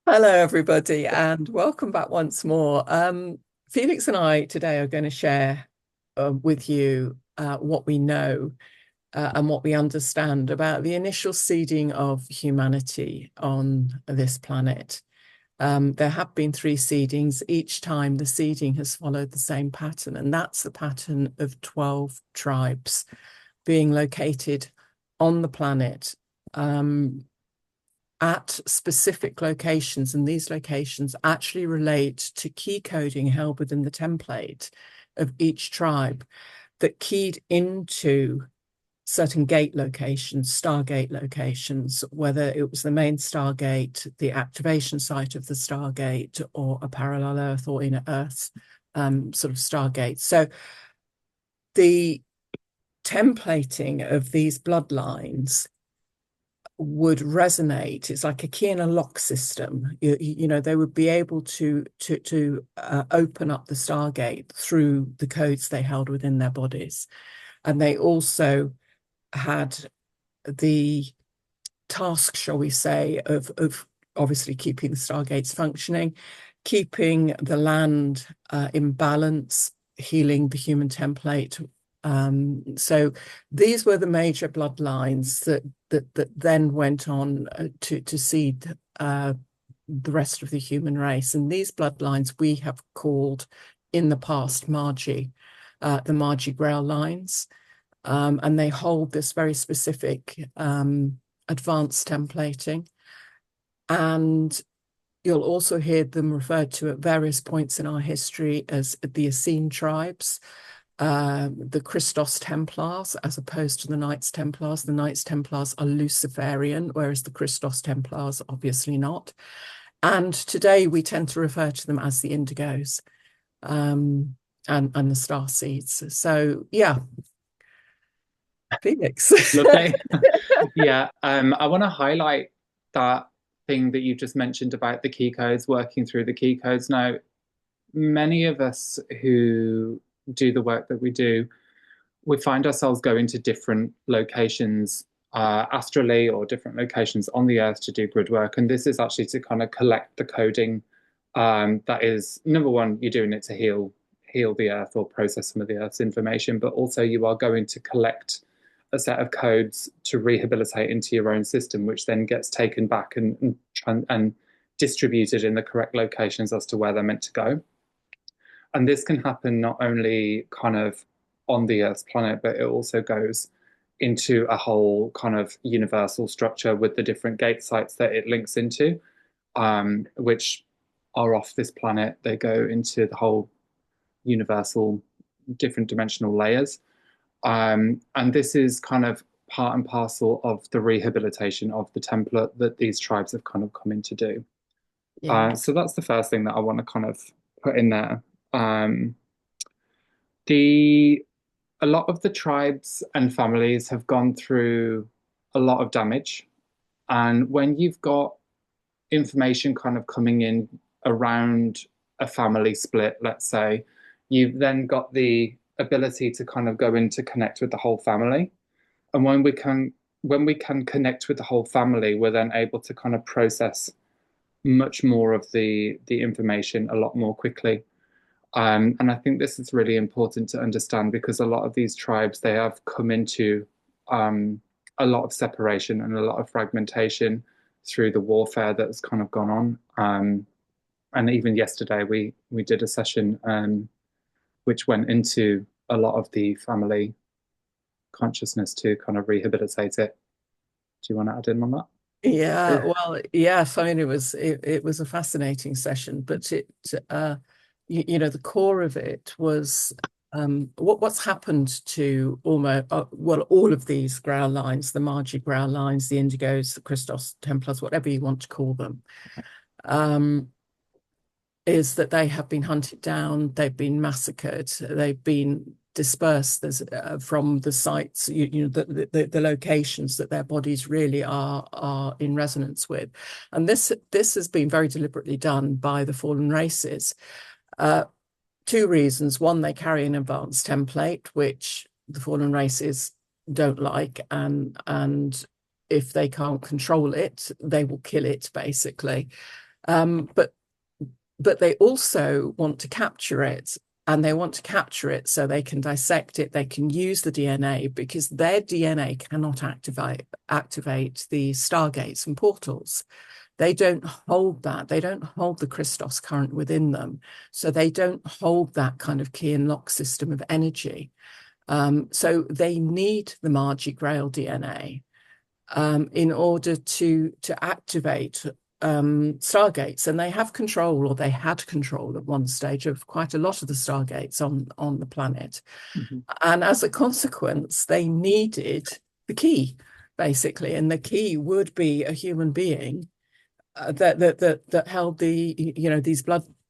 Hello, everybody, and welcome back once more. Felix and I today are going to share with you what we know and what we understand about the initial seeding of humanity on this planet. There have been three seedings. Each time the seeding has followed the same pattern, and that's the pattern of 12 tribes being located on the planet. At specific locations, and these locations actually relate to key coding held within the template of each tribe that keyed into certain gate locations, stargate locations, whether it was the main stargate, the activation site of the stargate, or a parallel Earth or inner Earth sort of stargate. So the templating of these bloodlines would resonate. It's like a key and a lock system. They would be able to open up the Stargate through the codes they held within their bodies, and they also had the task, shall we say, of obviously keeping the Stargates functioning, keeping the land in balance, healing the human template. So these were the major bloodlines that then went on to seed the rest of the human race. And these bloodlines we have called in the past Margie, the Margie Grail lines. And they hold this very specific advanced templating. And you'll also hear them referred to at various points in our history as the Essene tribes, the Christos Templars, as opposed to the Knights Templars. The Knights Templars are Luciferian, whereas the Christos Templars obviously not. And today we tend to refer to them as the Indigos and the Star Seeds. So yeah, Felix. Lovely. Yeah, I want to highlight that thing that you just mentioned about the key codes, working through the key codes. Now, many of us who do the work that we do, we find ourselves going to different locations astrally or different locations on the earth to do grid work. And this is actually to kind of collect the coding. That is, number one, you're doing it to heal the earth or process some of the earth's information, but also you are going to collect a set of codes to rehabilitate into your own system, which then gets taken back and distributed in the correct locations as to where they're meant to go. And this can happen not only kind of on the Earth's planet, but it also goes into a whole kind of universal structure with the different gate sites that it links into, which are off this planet. They go into the whole universal different dimensional layers. And this is kind of part and parcel of the rehabilitation of the template that these tribes have kind of come in to do. Yeah. So that's the first thing that I want to kind of put in there. Um, the a lot of the tribes and families have gone through a lot of damage, and when you've got information kind of coming in around a family split, let's say, you've then got the ability to kind of go in to connect with the whole family. And when we can connect with the whole family, we're then able to kind of process much more of the information a lot more quickly. And I think this is really important to understand because a lot of these tribes, they have come into a lot of separation and a lot of fragmentation through the warfare that's kind of gone on. And even yesterday, we did a session which went into a lot of the family consciousness to kind of rehabilitate it. Do you want to add in on that? Yeah, well, yes, I mean it was a fascinating session, but the core of it was what's happened to almost well all of these ground lines, the Margie ground lines, the Indigos, the Christos Templars, whatever you want to call them, um, is that they have been hunted down, they've been massacred, they've been dispersed from the sites, the locations that their bodies really are in resonance with, and this has been very deliberately done by the fallen races. Two reasons: one, they carry an advanced template which the fallen races don't like, and if they can't control it, they will kill it, basically. But they also want to capture it, and they want to capture it so they can dissect it, they can use the DNA, because their DNA cannot activate the stargates and portals. They don't hold that. They don't hold the Christos current within them. So they don't hold that kind of key and lock system of energy. So they need the Margie Grail DNA in order to activate stargates. And they have control, or they had control at one stage, of quite a lot of the stargates on the planet. Mm-hmm. And as a consequence, they needed the key, basically. And the key would be a human being that held these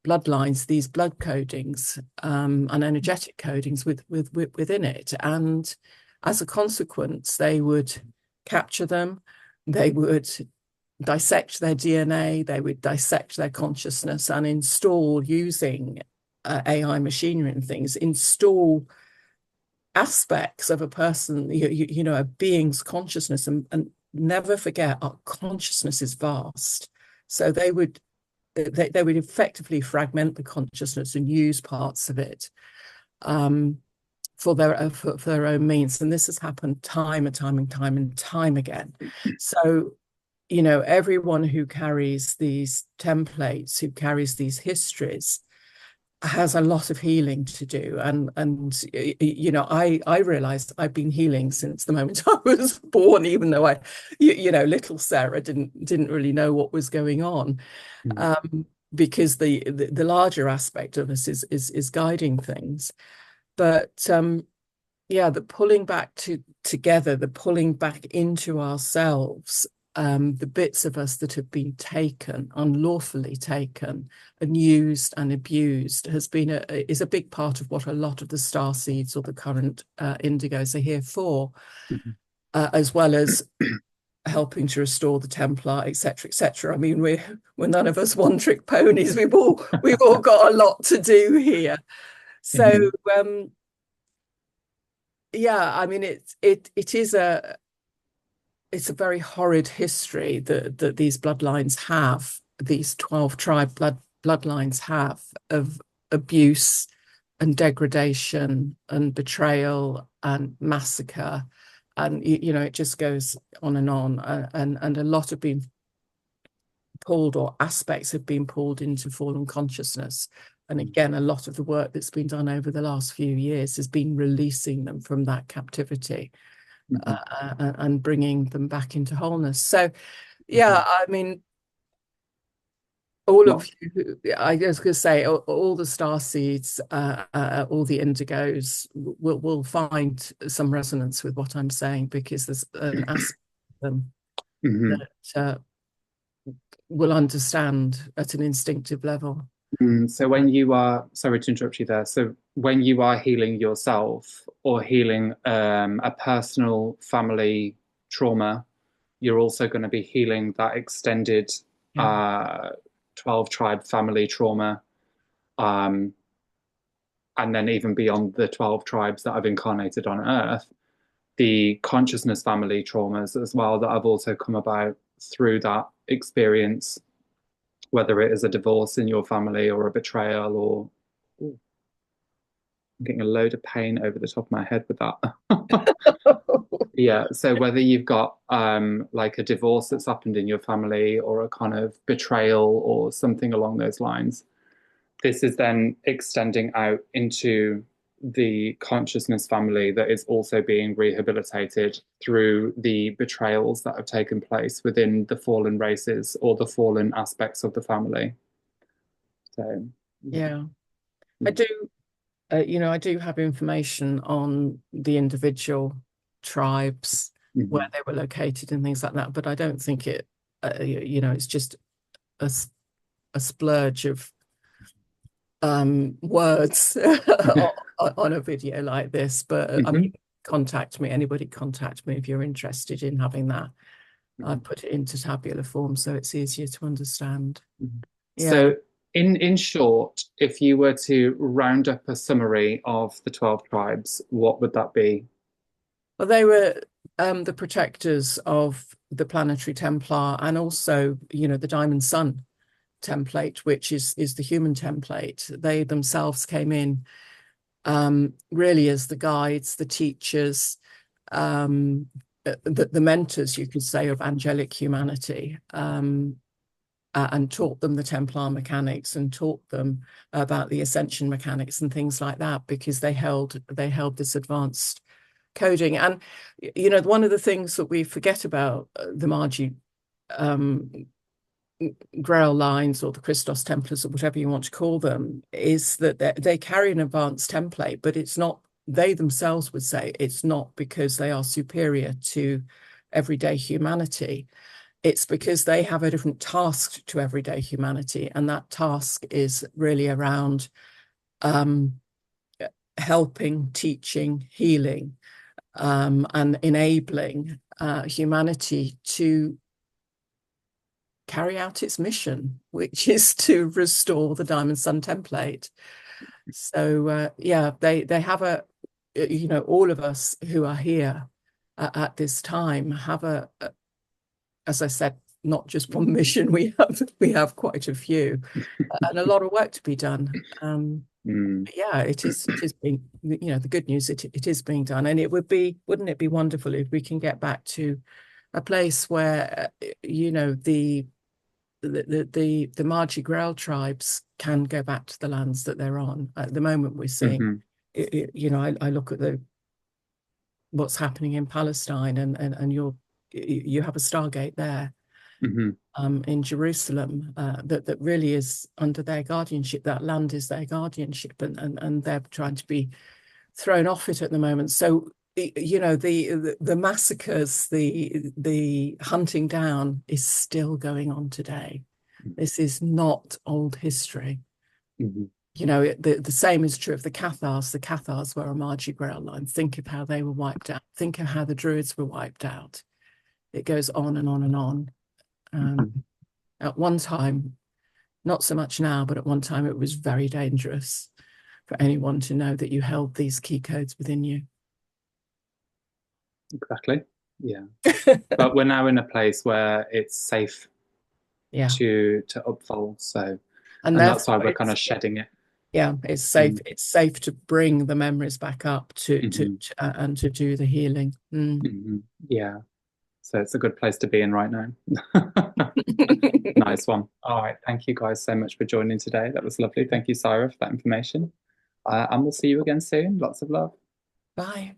bloodlines, these blood codings, and energetic codings within it. And as a consequence, they would capture them, they would dissect their DNA, they would dissect their consciousness, and install, using AI machinery and things, install aspects of a person, a being's consciousness, and never forget, our consciousness is vast. So they would effectively fragment the consciousness and use parts of it for their own means. And this has happened time and time again. So, everyone who carries these templates, who carries these histories, has a lot of healing to do. And I realized I've been healing since the moment I was born, even though little Sarah didn't really know what was going on. Because the larger aspect of us is guiding things. But the pulling back together, the pulling back into ourselves, the bits of us that have been taken, unlawfully taken, and used and abused, is a big part of what a lot of the star seeds or the current indigos are here for, as well as helping to restore the Templar, etc., etc. I mean, we're none of us one-trick ponies. We've all got a lot to do here. So I mean, it's a very horrid history that these bloodlines have, these 12 tribe bloodlines have, of abuse and degradation and betrayal and massacre. And, it just goes on. And a lot have been pulled, or aspects have been pulled, into fallen consciousness. And again, a lot of the work that's been done over the last few years has been releasing them from that captivity. And bringing them back into wholeness. So, I mean, of you, I was going to say, all the star seeds, all the indigos will find some resonance with what I'm saying, because there's an aspect of them that will understand at an instinctive level. So when you are, sorry to interrupt you there. So when you are healing yourself, or healing a personal family trauma, you're also going to be healing that extended 12 tribe family trauma. And then even beyond the 12 tribes that I've incarnated on Earth, the consciousness family traumas as well that have also come about through that experience, whether it is a divorce in your family, or a betrayal, or I'm getting a load of pain over the top of my head with that. Yeah, so whether you've got like a divorce that's happened in your family, or a kind of betrayal or something along those lines, this is then extending out into the consciousness family that is also being rehabilitated through the betrayals that have taken place within the fallen races, or the fallen aspects of the family. So I do I do have information on the individual tribes, where they were located and things like that, but I don't think it's just a splurge of words on a video like this. But I mean, anybody contact me if you're interested in having that. I put it into tabular form so it's easier to understand. So in short, if you were to round up a summary of the 12 tribes, what would that be? Well, they were the protectors of the planetary Templar, and also, the Diamond Sun template, which is the human template. They themselves came in really as the guides, the teachers, the mentors, you could say, of angelic humanity, and taught them the Templar mechanics and taught them about the ascension mechanics and things like that, because they held this advanced coding. And one of the things that we forget about the Margie Grail lines, or the Christos Templars, or whatever you want to call them, is that they carry an advanced template, but it's not, they themselves would say, it's not because they are superior to everyday humanity. It's because they have a different task to everyday humanity, and that task is really around helping, teaching, healing, and enabling humanity to carry out its mission, which is to restore the Diamond Sun template. So yeah, they have all of us who are here at this time have as I said, not just one mission. We have quite a few, and a lot of work to be done. Yeah, it is being, the good news, it is being done, and wouldn't it be wonderful if we can get back to a place where the Margie Grail tribes can go back to the lands that they're on. At the moment, we're seeing, I look at what's happening in Palestine, and you have a Stargate there, in Jerusalem, that really is under their guardianship. That land is their guardianship, and they're trying to be thrown off it at the moment. So the massacres, the hunting down is still going on today. This is not old history. The same is true of the Cathars. The Cathars were a Margie Grail line. Think of how they were wiped out. Think of how the Druids were wiped out. It goes on and on and on. At one time, not so much now, but at one time it was very dangerous for anyone to know that you held these key codes within you. Exactly. Yeah. But we're now in a place where it's safe to upfold. So, and that's why we're kind of shedding it. Yeah, it's safe. It's safe to bring the memories back up and to do the healing. Yeah. So it's a good place to be in right now. Nice one. All right. Thank you guys so much for joining today. That was lovely. Thank you, Saira, for that information. And we'll see you again soon. Lots of love. Bye.